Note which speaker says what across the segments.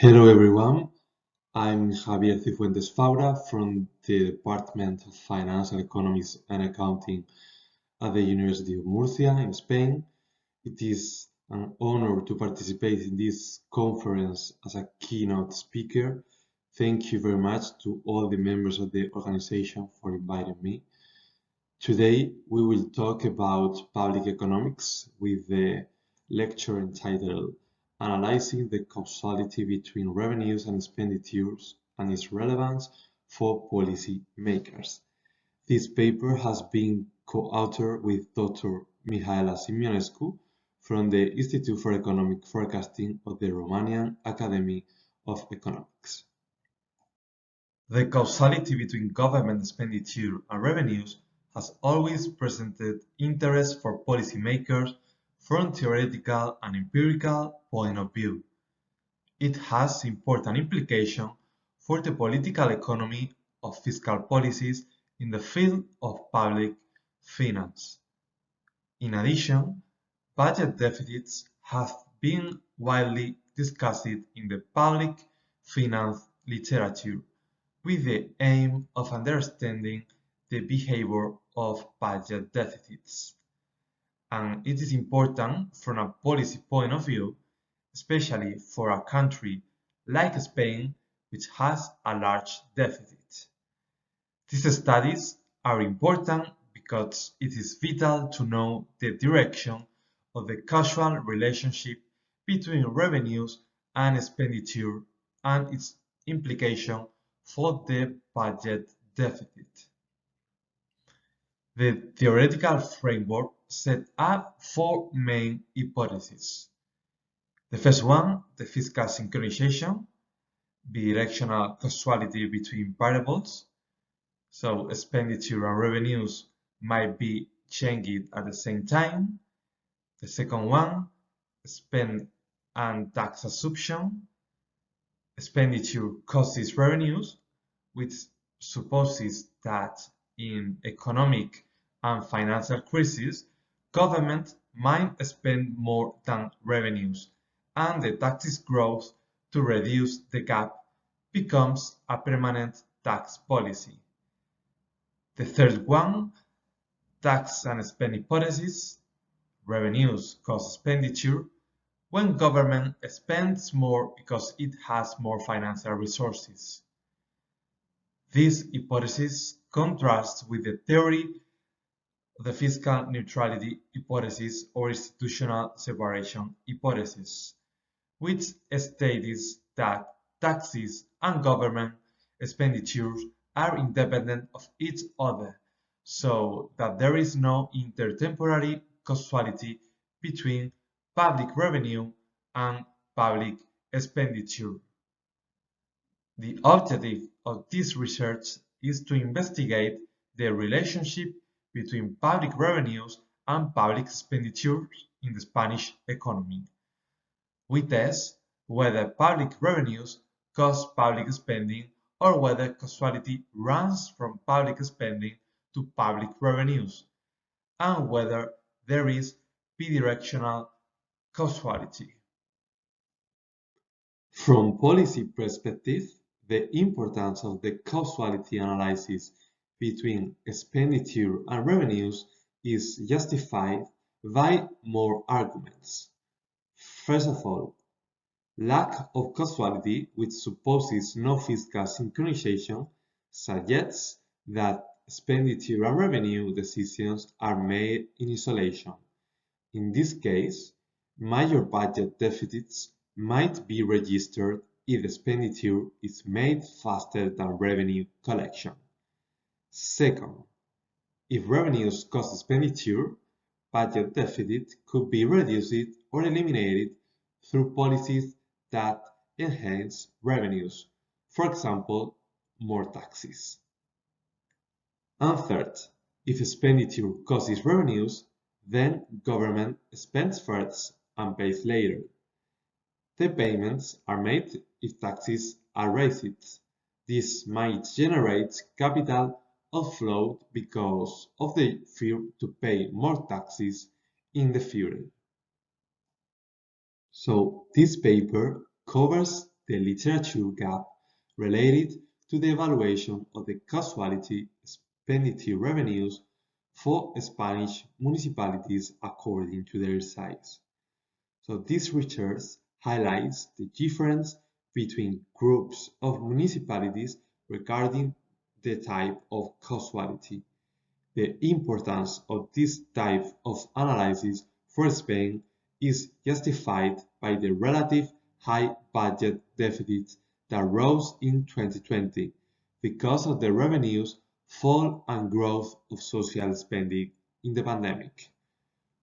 Speaker 1: Hello everyone, I'm Javier Cifuentes-Faura from the Department of Financial Economics and Accounting at the University of Murcia in Spain. It is an honor to participate in this conference as a keynote speaker. Thank you very much to all the members of the organization for inviting me. Today we will talk about public economics with the lecture entitled Analyzing the Causality between Revenues and Expenditures and its Relevance for Policy Makers. This paper has been co-authored with Dr. Mihaela Simionescu from the Institute for Economic Forecasting of the Romanian Academy of Economics. The causality between government expenditure and revenues has always presented interest for policymakers from theoretical and empirical point of view. It has important implications for the political economy of fiscal policies in the field of public finance. In addition, budget deficits have been widely discussed in the public finance literature with the aim of understanding the behavior of budget deficits. And it is important from a policy point of view, especially for a country like Spain, which has a large deficit. These studies are important because it is vital to know the direction of the causal relationship between revenues and expenditure and its implication for the budget deficit. The theoretical framework set up four main hypotheses. The first one, the fiscal synchronization, bidirectional causality between variables, so expenditure and revenues might be changing at the same time. The second one, spend and tax assumption, expenditure causes revenues, which supposes that in economic and financial crises, government might spend more than revenues, and the taxes growth to reduce the gap becomes a permanent tax policy. The third one, tax and spend hypothesis, revenues cause expenditure, when government spends more because it has more financial resources. This hypothesis contrasts with the theory of the fiscal neutrality hypothesis or institutional separation hypothesis, which states that taxes and government expenditures are independent of each other, so that there is no intertemporary causality between public revenue and public expenditure. The objective of this research is to investigate the relationship between public revenues and public expenditures in the Spanish economy. We test whether public revenues cause public spending or whether causality runs from public spending to public revenues, and whether there is bidirectional causality. From policy perspective, the importance of the causality analysis between expenditure and revenues is justified by more arguments. First of all, lack of causality, which supposes no fiscal synchronization, suggests that expenditure and revenue decisions are made in isolation. In this case, major budget deficits might be registered if expenditure is made faster than revenue collection. Second, if revenues cause expenditure, budget deficit could be reduced or eliminated through policies that enhance revenues, for example, more taxes. And third, if expenditure causes revenues, then government spends first and pays later. The payments are made if taxes are raised. This might generate capital outflow because of the fear to pay more taxes in the future. So this paper covers the literature gap related to the evaluation of the causality expenditure revenues for Spanish municipalities according to their size. So this research highlights the difference between groups of municipalities regarding the type of causality. The importance of this type of analysis for Spain is justified by the relative high budget deficit that rose in 2020 because of the revenues fall and growth of social spending in the pandemic.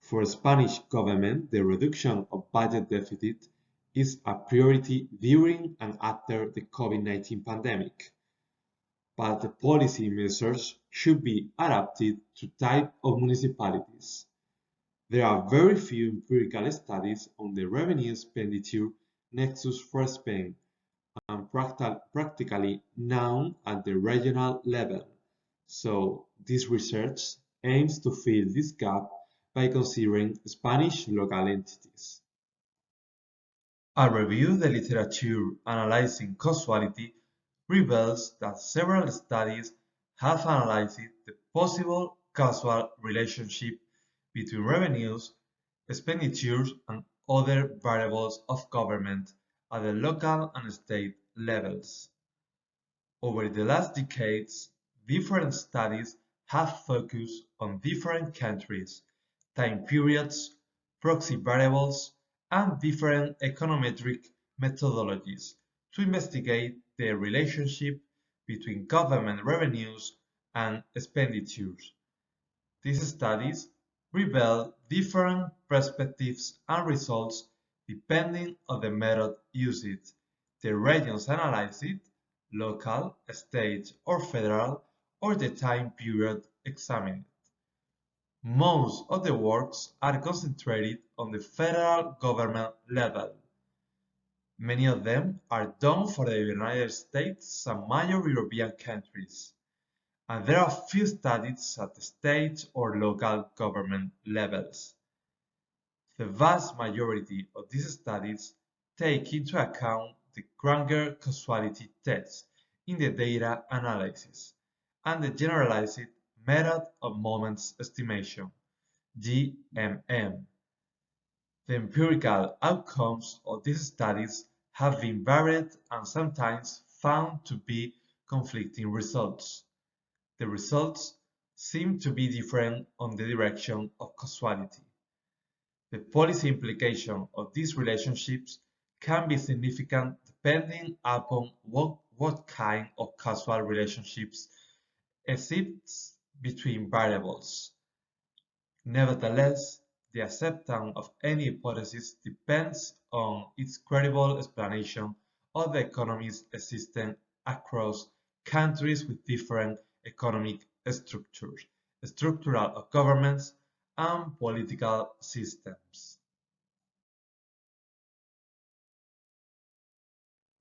Speaker 1: For the Spanish government, the reduction of budget deficit is a priority during and after the COVID-19 pandemic. But the policy measures should be adapted to type of municipalities. There are very few empirical studies on the revenue expenditure nexus for Spain and practically none at the regional level. So this research aims to fill this gap by considering Spanish local entities. A review of the literature analyzing causality reveals that several studies have analyzed the possible causal relationship between revenues, expenditures, and other variables of government at the local and state levels. Over the last decades, different studies have focused on different countries, time periods, proxy variables, and different econometric methodologies to investigate the relationship between government revenues and expenditures. These studies reveal different perspectives and results depending on the method used, the regions analyzed, local, state, or federal, or the time period examined. Most of the works are concentrated on the federal government level. Many of them are done for the United States and major European countries, and there are few studies at the state or local government levels. The vast majority of these studies take into account the Granger causality test in the data analysis and the generalized method of moments estimation, GMM. The empirical outcomes of these studies have been varied and sometimes found to be conflicting results. The results seem to be different on the direction of causality. The policy implication of these relationships can be significant depending upon what kind of causal relationships exists between variables. Nevertheless, the acceptance of any hypothesis depends on its credible explanation of the economies existing across countries with different economic structures, structural of governments, and political systems.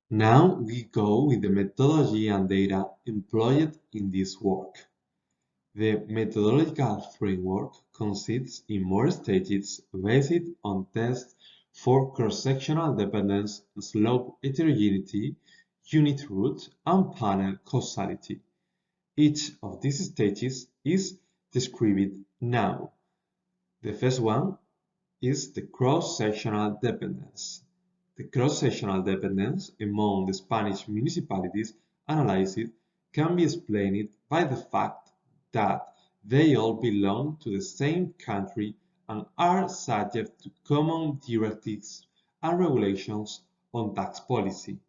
Speaker 1: Now we go with the methodology and data employed in this work. The methodological framework consists in more stages based on tests for cross-sectional dependence, slope heterogeneity, unit root, and panel causality. Each of these stages is described now. The first one is the cross-sectional dependence. The cross-sectional dependence among the Spanish municipalities analyzed can be explained by the fact that they all belong to the same country and are subject to common directives and regulations on tax policy.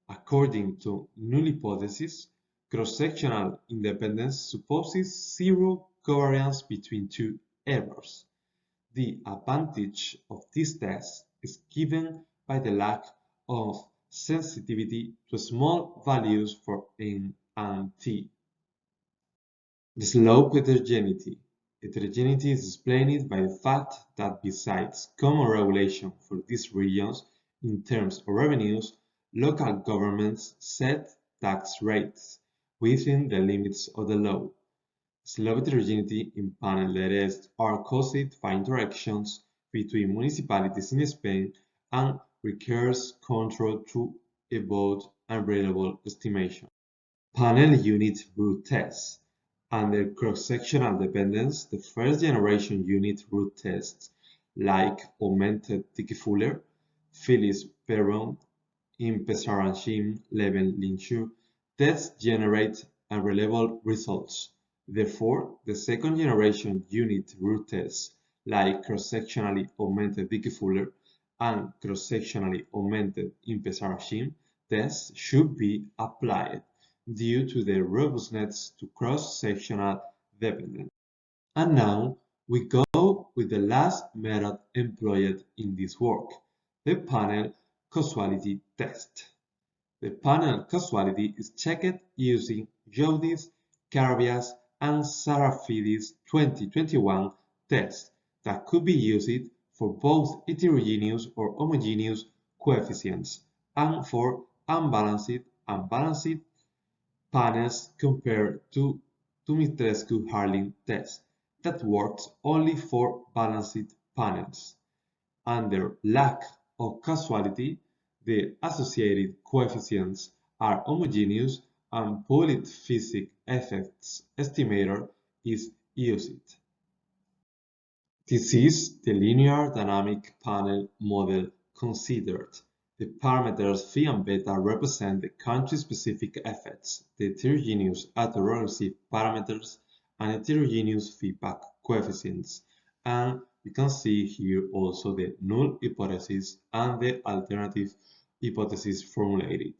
Speaker 1: According to null hypothesis, cross-sectional independence supposes zero covariance between two errors. The advantage of this test is given by the lack of sensitivity to small values for n and t. The slope heterogeneity. Heterogeneity is explained by the fact that besides common regulation for these regions in terms of revenues, local governments set tax rates within the limits of the law. Slope heterogeneity in panel tests are caused by interactions between municipalities in Spain and requires control through about unreliable estimation. Panel unit root tests. Under cross-sectional dependence, the first-generation unit root tests, like augmented Dickey-Fuller, Phillips-Perron, Impesaran-Shim, Leven-Linshu, tests generate unreliable results. Therefore, the second-generation unit root tests, like cross-sectionally augmented Dickey-Fuller and cross-sectionally augmented Impesaran-Shim tests, should be applied due to their robustness to cross-sectional dependence. And now we go with the last method employed in this work, the panel causality test. The panel causality is checked using Jodis, Carabias, and Sarafidis 2021 tests that could be used for both heterogeneous or homogeneous coefficients and for unbalanced and balanced panels compared to Dumitrescu-Harling test that works only for balanced panels. Under lack of causality, the associated coefficients are homogeneous and polyphysic effects estimator is used. This is the linear dynamic panel model considered. The parameters phi and beta represent the country-specific effects, the heterogeneous autoregressive parameters, and heterogeneous feedback coefficients. And we can see here also the null hypothesis and the alternative hypothesis formulated.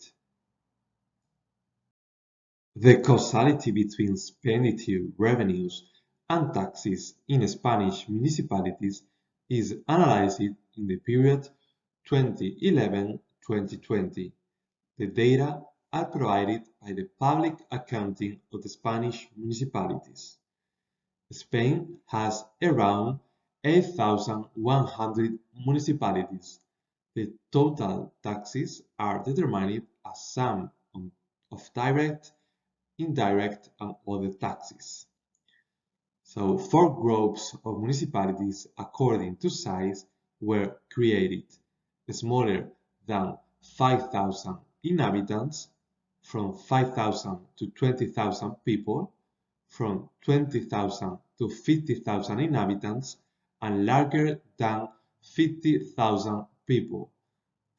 Speaker 1: The causality between expenditure revenues and taxes in Spanish municipalities is analyzed in the period 2011-2020. The data are provided by the Public Accounting of the Spanish municipalities. Spain has around 8,100 municipalities. The total taxes are determined as sum of direct, indirect, and other taxes. So 4 groups of municipalities according to size were created: smaller than 5,000 inhabitants, from 5,000 to 20,000 people, from 20,000 to 50,000 inhabitants, and larger than 50,000 people,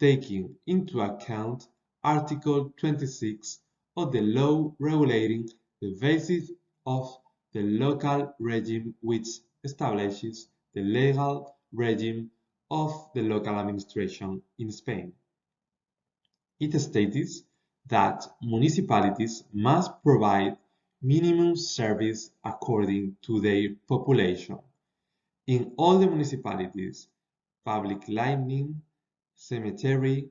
Speaker 1: taking into account Article 26 of the law regulating the basis of the local regime, which establishes the legal regime of the local administration in Spain. It states that municipalities must provide minimum service according to their population. In all the municipalities, public lighting, cemetery,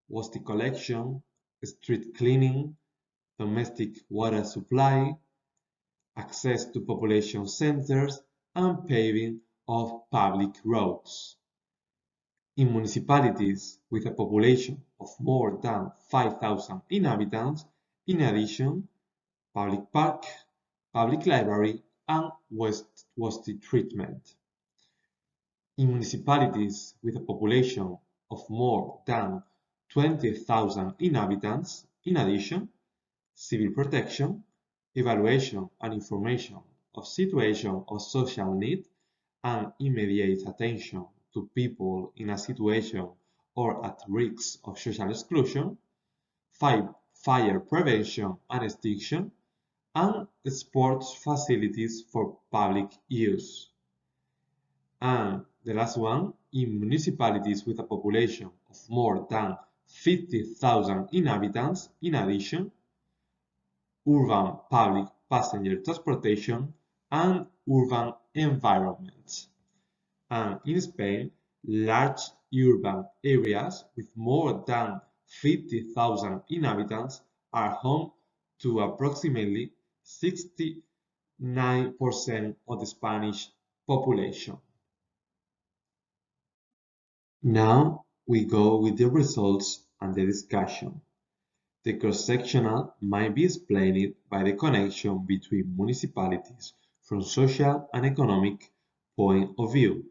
Speaker 1: waste collection, street cleaning, domestic water supply, access to population centers, and paving of public roads. In municipalities with a population of more than 5,000 inhabitants, in addition, public park, public library, and waste treatment. In municipalities with a population of more than 20,000 inhabitants, in addition, civil protection, evaluation and information of situation of social need, and immediate attention to people in a situation or at risk of social exclusion, fire prevention and extinction, and sports facilities for public use. And the last one, in municipalities with a population of more than 50,000 inhabitants, in addition, urban public passenger transportation and urban environments. And in Spain, large urban areas with more than 50,000 inhabitants are home to approximately 69% of the Spanish population. Now we go with the results and the discussion. The cross-sectional might be explained by the connection between municipalities from social and economic point of view.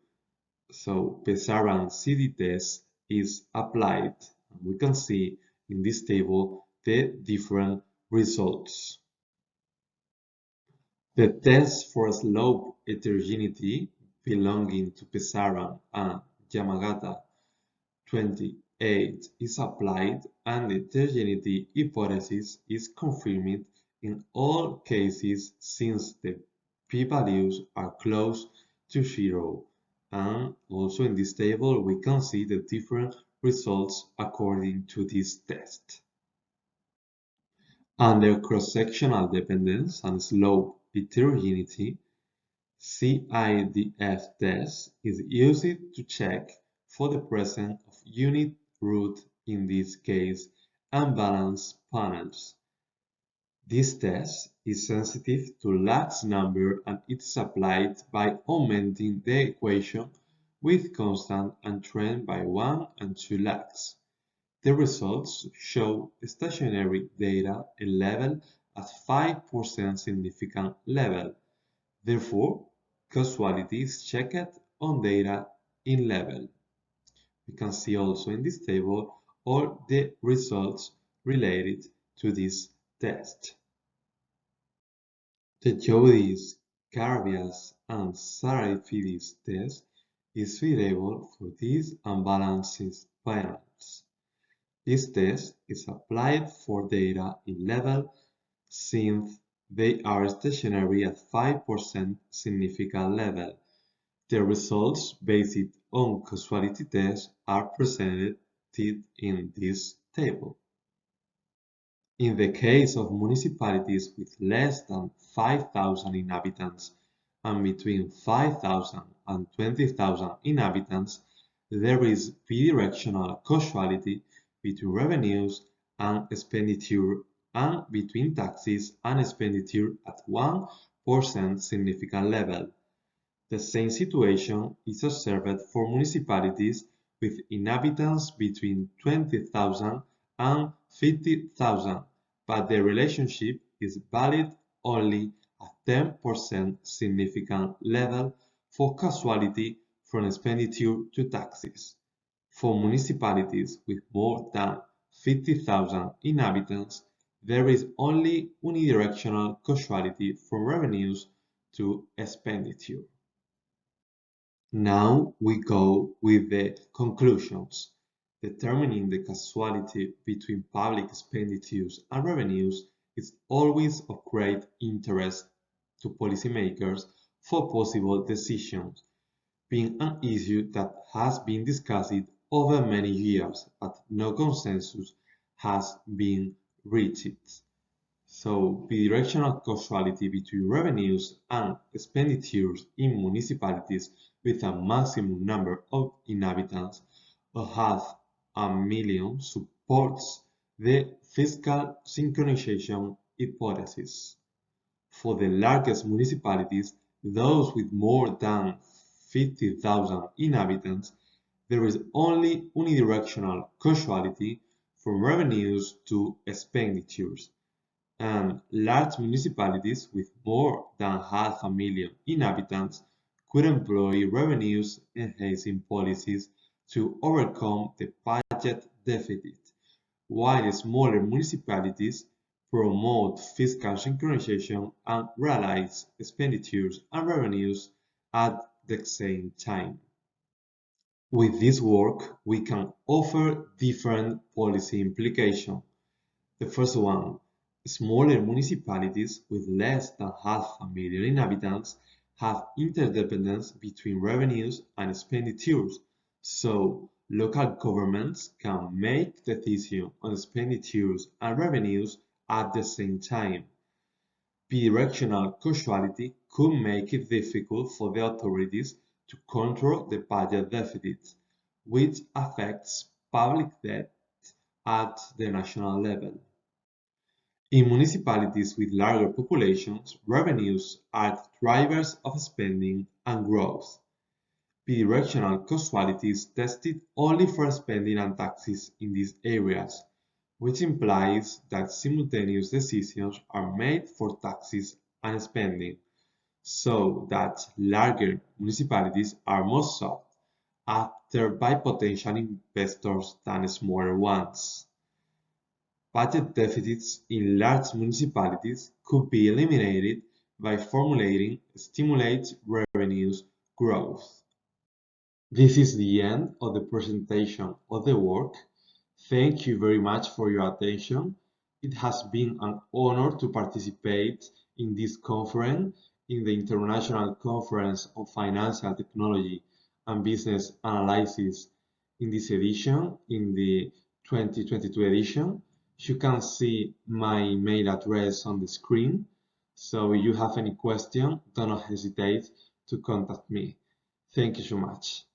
Speaker 1: So Pesaran CD test is applied. We can see in this table the different results. The test for slope heterogeneity belonging to Pesaran and Yamagata 28 is applied, and the heterogeneity hypothesis is confirmed in all cases since the p-values are close to 0. And also in this table we can see the different results according to this test. Under cross-sectional dependence and slope heterogeneity, CIDF test is used to check for the presence of unit root, in this case unbalanced panels. This test is sensitive to lags number, and it is applied by augmenting the equation with constant and trend by 1 and 2 lags. The results show stationary data a level at 5% significant level. Therefore, causality is checked on data in level. We can see also in this table all the results related to this test. The Jodis, Carabias, and Sarafidis test is suitable for these unbalanced panels. This test is applied for data in level since they are stationary at 5% significant level. The results based on causality tests are presented in this table. In the case of municipalities with less than 5,000 inhabitants and between 5,000 and 20,000 inhabitants, there is bidirectional causality between revenues and expenditure, and between taxes and expenditure at 1% significant level. The same situation is observed for municipalities with inhabitants between 20,000 and 50,000, but the relationship is valid only at 10% significant level for causality from expenditure to taxes. For municipalities with more than 50,000 inhabitants, there is only unidirectional causality from revenues to expenditure. Now we go with the conclusions. Determining the causality between public expenditures and revenues is always of great interest to policymakers for possible decisions, being an issue that has been discussed over many years, but no consensus has been reached. So, bidirectional causality between revenues and expenditures in municipalities with a maximum number of inhabitants of 500,000 supports the fiscal synchronization hypothesis. For the largest municipalities, those with more than 50,000 inhabitants, there is only unidirectional causality from revenues to expenditures, and large municipalities with more than 500,000 inhabitants could employ revenues-enhancing policies to overcome the budget deficit, while smaller municipalities promote fiscal synchronization and realize expenditures and revenues at the same time. With this work, we can offer different policy implications. The first one, smaller municipalities with less than 500,000 inhabitants have interdependence between revenues and expenditures, so local governments can make decisions on expenditures and revenues at the same time. Bidirectional causality could make it difficult for the authorities to control the budget deficit, which affects public debt at the national level. In municipalities with larger populations, revenues are the drivers of spending and growth. Bidirectional causality is tested only for spending and taxes in these areas, which implies that simultaneous decisions are made for taxes and spending, so that larger municipalities are more sought after by potential investors than smaller ones. Budget deficits in large municipalities could be eliminated by formulating stimulate revenues growth. This is the end of the presentation of the work. Thank you very much for your attention. It has been an honor to participate in this conference, in the International Conference on Financial Technology and Business Analysis in this edition, in the 2022 edition. You can see my email address on the screen. So if you have any question, do not hesitate to contact me. Thank you so much.